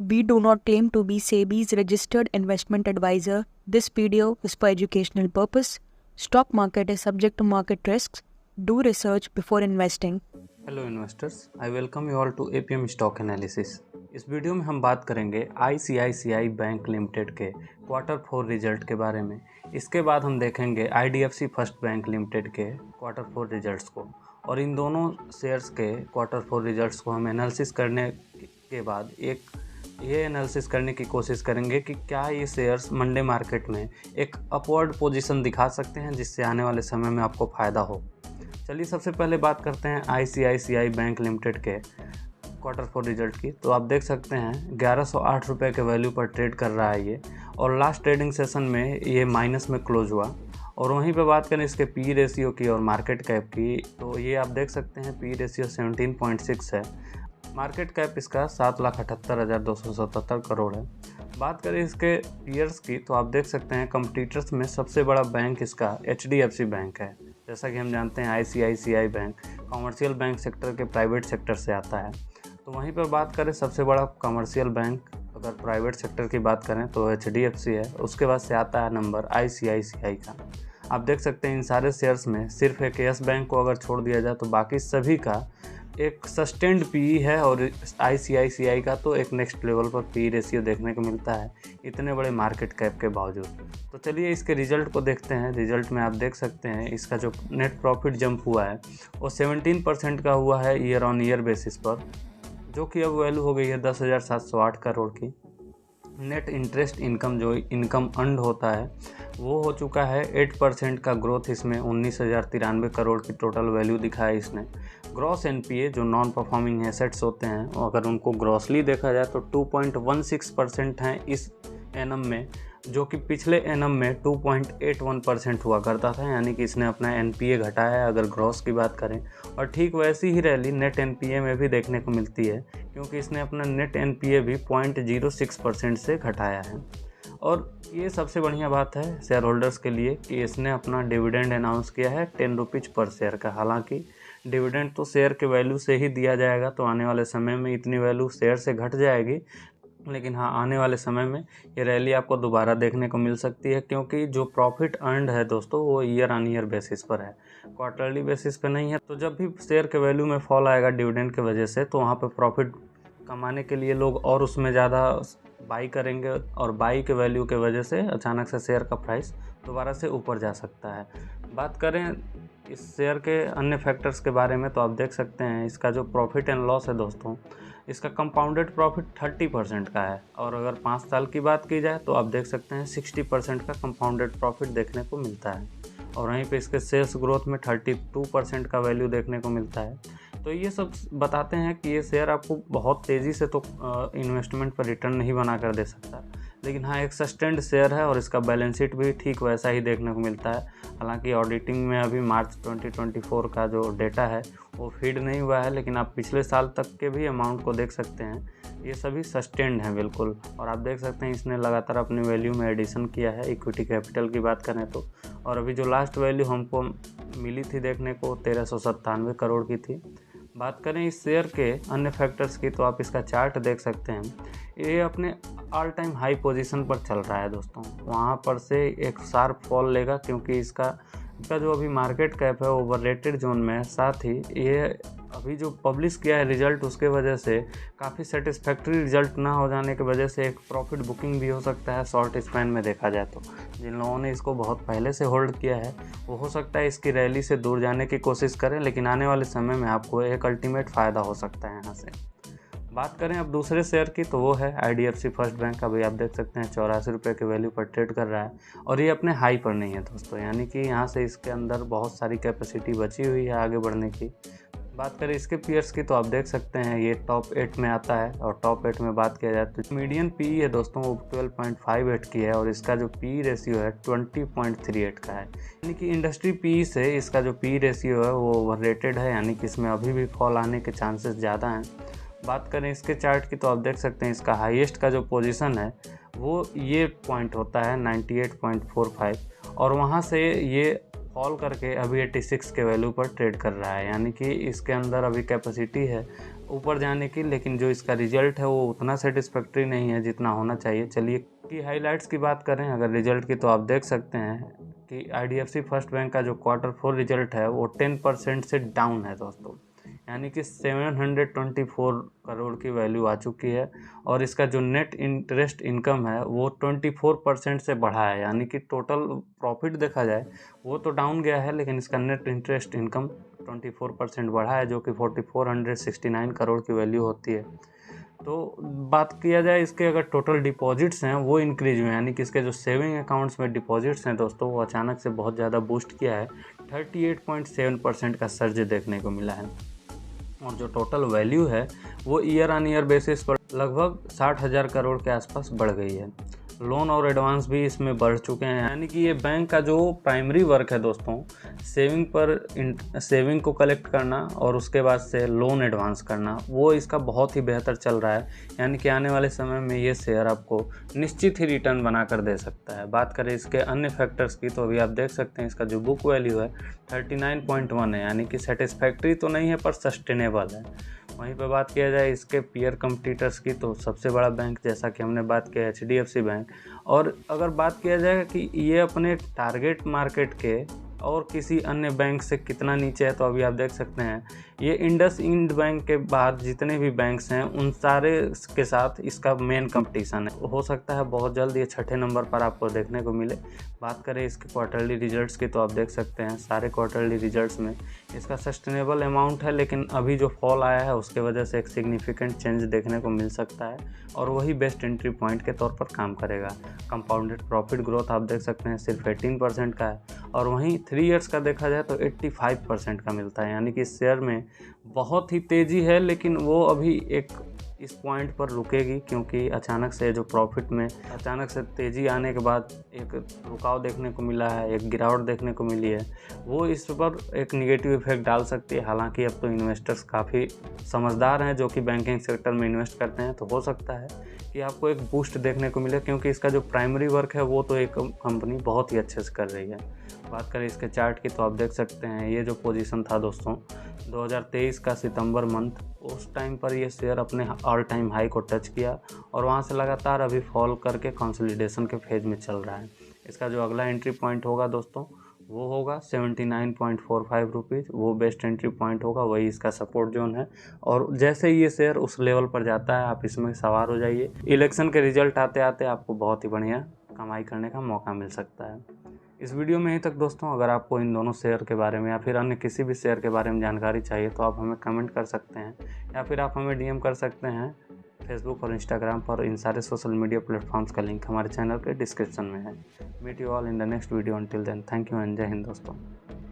We do not claim to be SEBI's registered investment advisor. This video is for educational purpose. Stock market is subject to market risks. Do research before investing. Hello investors, I welcome you all to APM stock analysis. इस video में हम बात करेंगे ICICI bank limited के quarter 4 result के बारे में। इसके बाद हम देखेंगे आईडीएफसी फर्स्ट बैंक लिमिटेड के क्वार्टर 4 रिजल्ट्स को, और इन दोनों शेयर्स के क्वार्टर 4 रिजल्ट्स को हम एनालिसिस करने के बाद ये एनालिसिस करने की कोशिश करेंगे कि क्या ये शेयर्स मंडे मार्केट में एक अपवर्ड पोजीशन दिखा सकते हैं जिससे आने वाले समय में आपको फ़ायदा हो। चलिए सबसे पहले बात करते हैं आईसीआईसीआई बैंक लिमिटेड के क्वार्टर 4 रिजल्ट की। तो आप देख सकते हैं 1108 रुपये के वैल्यू पर ट्रेड कर रहा है ये, और लास्ट ट्रेडिंग सेशन में ये माइनस में क्लोज हुआ। और वहीं पे बात करें इसके पी रेशियो की और मार्केट कैप की, तो ये आप देख सकते हैं पी रेशियो 17.6 है। मार्केट कैप इसका 7,78,277 करोड़ है। बात करें इसके पीयर्स की, तो आप देख सकते हैं कंपटीटर्स में सबसे बड़ा बैंक इसका एचडीएफसी बैंक है। जैसा कि हम जानते हैं ICICI bank commercial bank sector के प्राइवेट सेक्टर से आता है। तो वहीं पर बात करें सबसे बड़ा कॉमर्शियल बैंक अगर प्राइवेट सेक्टर की बात करें तो एचडीएफसी है, उसके बाद से आता है नंबर आईसीआईसीआई का। आप देख सकते हैं इन सारे शेयर्स में सिर्फ एक यस बैंक को अगर छोड़ दिया जाए तो बाकी सभी का एक सस्टेन्ड पीई है, और आईसीआईसीआई का तो एक नेक्स्ट लेवल पर पी रेशियो देखने को मिलता है इतने बड़े मार्केट कैप के बावजूद। तो चलिए इसके रिजल्ट को देखते हैं। रिजल्ट में आप देख सकते हैं इसका जो नेट प्रॉफिट जंप हुआ है वो 17% का हुआ है ईयर ऑन ईयर बेसिस पर, जो कि अब वैल्यू हो गई है 10,708 करोड़ की। नेट इंटरेस्ट इनकम जो इनकम अर्न होता है वो हो चुका है 8% का ग्रोथ, इसमें 19,093 करोड़ की टोटल वैल्यू दिखाया इसने। ग्रॉस एनपीए जो नॉन परफॉर्मिंग एसेट्स होते हैं अगर उनको ग्रॉसली देखा जाए तो 2.16% हैं इस एनम में, जो कि पिछले एनम में 2.81% हुआ करता था, यानी कि इसने अपना एनपीए घटाया है अगर ग्रॉस की बात करें। और ठीक वैसी ही रैली नेट एनपीए में भी देखने को मिलती है, क्योंकि इसने अपना नेट एनपीए भी 0.06% से घटाया है। और ये सबसे बढ़िया बात है शेयर होल्डर्स के लिए कि इसने अपना डिविडेंड अनाउंस किया है 10 रुपीज़ पर शेयर का। हालांकि डिविडेंड तो शेयर के वैल्यू से ही दिया जाएगा, तो आने वाले समय में इतनी वैल्यू शेयर से घट जाएगी, लेकिन हाँ आने वाले समय में ये रैली आपको दोबारा देखने को मिल सकती है, क्योंकि जो प्रॉफिट अर्नड है दोस्तों वो ईयर ऑन ईयर बेसिस पर है, क्वार्टरली बेसिस पर नहीं है। तो जब भी शेयर के वैल्यू में फॉल आएगा डिविडेंड की वजह से, तो वहाँ पर प्रॉफिट कमाने के लिए लोग और उसमें ज़्यादा बाई करेंगे, और बाई के वैल्यू के वजह से अचानक से शेयर का प्राइस दोबारा से ऊपर जा सकता है। बात करें इस शेयर के अन्य फैक्टर्स के बारे में, तो आप देख सकते हैं इसका जो प्रॉफिट एंड लॉस है दोस्तों, इसका कंपाउंडेड प्रॉफिट 30% का है, और अगर 5 साल की बात की जाए तो आप देख सकते हैं 60% का कंपाउंडेड प्रॉफिट देखने को मिलता है। और वहीं पे इसके सेल्स ग्रोथ में 32% का वैल्यू देखने को मिलता है। तो ये सब बताते हैं कि ये शेयर आपको बहुत तेज़ी से तो इन्वेस्टमेंट पर रिटर्न नहीं बना कर दे सकता, लेकिन हाँ एक सस्टेन्ड शेयर है, और इसका बैलेंस शीट भी ठीक वैसा ही देखने को मिलता है। हालांकि ऑडिटिंग में अभी मार्च 2024 का जो डेटा है वो फीड नहीं हुआ है, लेकिन आप पिछले साल तक के भी अमाउंट को देख सकते हैं, ये सभी सस्टेन्ड हैं बिल्कुल। और आप देख सकते हैं इसने लगातार अपनी वैल्यू में एडिशन किया है इक्विटी कैपिटल की बात करें तो। और अभी जो लास्ट वैल्यू हमको मिली थी देखने को 1397 करोड़ की थी। बात करें इस शेयर के अन्य फैक्टर्स की, तो आप इसका चार्ट देख सकते हैं, ये अपने ऑल टाइम हाई पोजीशन पर चल रहा है दोस्तों। वहाँ पर से एक शार्प फॉल लेगा, क्योंकि इसका जो अभी मार्केट कैप है ओवररेटेड जोन में है। साथ ही ये अभी जो पब्लिश किया है रिजल्ट, उसके वजह से काफ़ी सेटिस्फैक्ट्री रिजल्ट ना हो जाने की वजह से एक प्रॉफिट बुकिंग भी हो सकता है शॉर्ट स्पैन में देखा जाए तो। जिन लोगों ने इसको बहुत पहले से होल्ड किया है वो हो सकता है इसकी रैली से दूर जाने की कोशिश करें, लेकिन आने वाले समय में आपको एक अल्टीमेट फ़ायदा हो सकता है यहाँ से। बात करें अब दूसरे शेयर की, तो वो है आईडीएफसी फर्स्ट बैंक। अभी आप देख सकते हैं 84 रुपये के वैल्यू पर ट्रेड कर रहा है, और ये अपने हाई पर नहीं है दोस्तों, यानी कि यहाँ से इसके अंदर बहुत सारी कैपेसिटी बची हुई है आगे बढ़ने की। बात करें इसके पीयर्स की, तो आप देख सकते हैं ये टॉप 8 में आता है, और टॉप 8 में बात किया जाए तो मीडियन पी है दोस्तों वो 12.58 की है, और इसका जो पी रेशियो है 20.38 का है, यानी कि इंडस्ट्री पी से इसका जो पी रेशियो है वो ओवररेटेड है, यानी कि इसमें अभी भी फॉल आने के चांसेस ज़्यादा हैं। बात करें इसके चार्ट की, तो आप देख सकते हैं इसका हाईएस्ट का जो पोजीशन है वो ये पॉइंट होता है 98.45, और वहाँ से ये फॉल करके अभी 86 के वैल्यू पर ट्रेड कर रहा है, यानी कि इसके अंदर अभी कैपेसिटी है ऊपर जाने की, लेकिन जो इसका रिजल्ट है वो उतना सेटिस्फैक्ट्री नहीं है जितना होना चाहिए। चलिए की हाइलाइट्स की बात करें अगर रिजल्ट की, तो आप देख सकते हैं कि IDFC फर्स्ट बैंक का जो Q4 रिजल्ट है वो 10% से डाउन है दोस्तों, यानी कि 724 करोड़ की वैल्यू आ चुकी है। और इसका जो नेट इंटरेस्ट इनकम है वो 24% से बढ़ा है, यानी कि टोटल प्रॉफिट देखा जाए वो तो डाउन गया है, लेकिन इसका नेट इंटरेस्ट इनकम 24% बढ़ा है, जो कि 4469 करोड़ की वैल्यू होती है। तो बात किया जाए इसके, अगर टोटल डिपॉजिट्स हैं वो इंक्रीज हुए, यानी कि इसके जो सेविंग अकाउंट्स में डिपॉजिट्स हैं दोस्तों वो अचानक से बहुत ज़्यादा बूस्ट किया है। 38.7% का सर्ज देखने को मिला है। और जो टोटल वैल्यू है वो ईयर ऑन ईयर बेसिस पर लगभग 60,000 करोड़ के आसपास बढ़ गई है। लोन और एडवांस भी इसमें बढ़ चुके हैं, यानी कि ये बैंक का जो प्राइमरी वर्क है दोस्तों, सेविंग को कलेक्ट करना और उसके बाद से लोन एडवांस करना, वो इसका बहुत ही बेहतर चल रहा है। यानी कि आने वाले समय में ये शेयर आपको निश्चित ही रिटर्न बना कर दे सकता है। बात करें इसके अन्य फैक्टर्स की, तो अभी आप देख सकते हैं इसका जो बुक वैल्यू है 39.1 है, यानी कि सेटिस्फैक्ट्री तो नहीं है पर सस्टेनेबल है। वहीं पर बात किया जाए इसके पीयर कंपटीटर्स की, तो सबसे बड़ा बैंक जैसा कि हमने बात किया HDFC बैंक, और अगर बात किया जाए कि ये अपने टारगेट मार्केट के और किसी अन्य बैंक से कितना नीचे है, तो अभी आप देख सकते हैं ये इंडसइंड बैंक के बाद जितने भी बैंक्स हैं उन सारे के साथ इसका मेन कंपटीशन है। हो सकता है बहुत जल्द ये 6ठे नंबर पर आपको देखने को मिले। बात करें इसके क्वार्टरली रिजल्ट्स की, तो आप देख सकते हैं सारे क्वार्टरली रिजल्ट्स में इसका सस्टेनेबल अमाउंट है, लेकिन अभी जो फॉल आया है उसके वजह से एक सिग्निफिकेंट चेंज देखने को मिल सकता है, और वही बेस्ट एंट्री पॉइंट के तौर पर काम करेगा। कंपाउंडेड प्रॉफिट ग्रोथ आप देख सकते हैं सिर्फ 18% का है, और वहीं 3 इयर्स का देखा जाए तो 85% का मिलता है, यानी कि इस शेयर में बहुत ही तेज़ी है, लेकिन वो अभी एक इस पॉइंट पर रुकेगी, क्योंकि अचानक से जो प्रॉफिट में अचानक से तेज़ी आने के बाद एक रुकाव देखने को मिला है, एक गिरावट देखने को मिली है, वो इस पर एक निगेटिव इफेक्ट डाल सकती है। हालांकि अब तो इन्वेस्टर्स काफ़ी समझदार हैं जो कि बैंकिंग सेक्टर में इन्वेस्ट करते हैं, तो हो सकता है कि आपको एक बूस्ट देखने को मिले, क्योंकि इसका जो प्राइमरी वर्क है वो तो एक कंपनी बहुत ही अच्छे से कर रही है। बात करें इसके चार्ट की, तो आप देख सकते हैं ये जो पोजीशन था दोस्तों 2023 का सितंबर मंथ, उस टाइम पर ये शेयर अपने ऑल टाइम हाई को टच किया और वहाँ से लगातार अभी फॉल करके कंसोलिडेशन के फेज में चल रहा है। इसका जो अगला एंट्री पॉइंट होगा दोस्तों वो होगा 79.45 रुपीज़, वो बेस्ट एंट्री पॉइंट होगा, वही इसका सपोर्ट जोन है। और जैसे ही ये शेयर उस लेवल पर जाता है आप इसमें सवार हो जाइए। इलेक्शन के रिजल्ट आते आते आपको बहुत ही बढ़िया कमाई करने का मौका मिल सकता है। इस वीडियो में यहीं तक दोस्तों। अगर आपको इन दोनों शेयर के बारे में या फिर अन्य किसी भी शेयर के बारे में जानकारी चाहिए तो आप हमें कमेंट कर सकते हैं, या फिर आप हमें DM कर सकते हैं फेसबुक और इंस्टाग्राम पर। इन सारे सोशल मीडिया प्लेटफॉर्म्स का लिंक हमारे चैनल के डिस्क्रिप्शन में है। Meet you all in the next video. Until then, thank you and जय हिंद दोस्तों।